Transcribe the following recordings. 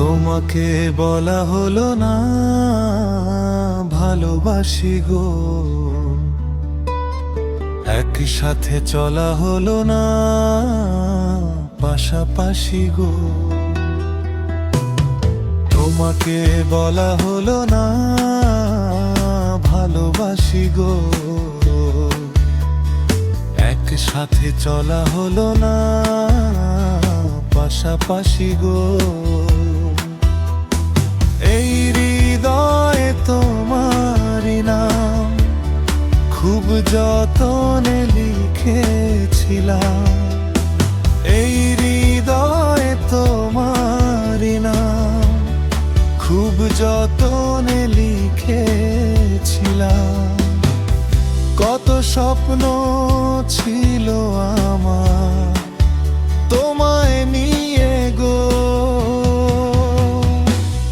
তোমাকে বলা হলো না ভালোবাসি গো, একসাথে চলা হলো না পাশাপাশি গো। তোমাকে বলা হলো না ভালোবাসি গো, একসাথে চলা হলো না পাশাপাশি গো। এই হৃদয়ে তোমারি নাম খুব যতনে লিখেছিলাম, এই হৃদয়ে তোমারি নাম খুব যতনে লিখেছিলাম। কত স্বপ্ন ছিল আমার তোমায় নিয়ে গো,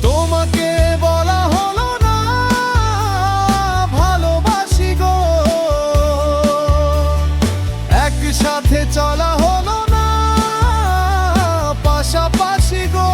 তোমাকে বলা হলো না ভালোবাসি গো, একসাথে চলা হলো না পাশাপাশি গো।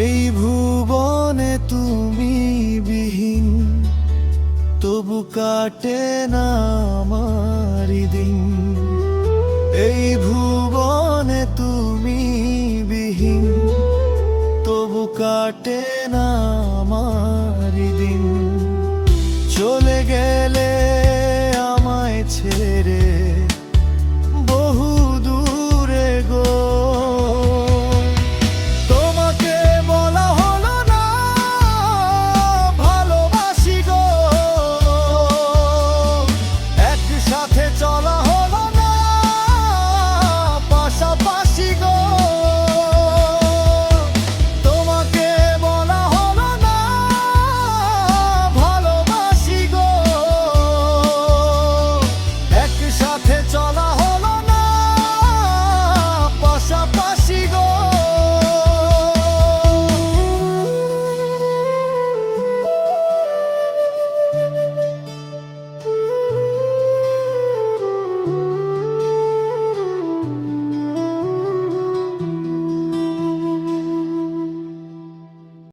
এই ভুবনে তুমি বিহীন তবু কাটে না আমার দিন, এই ভুবনে তুমি বিহীন তবু কাটে না আমার দিন। চলে গেলে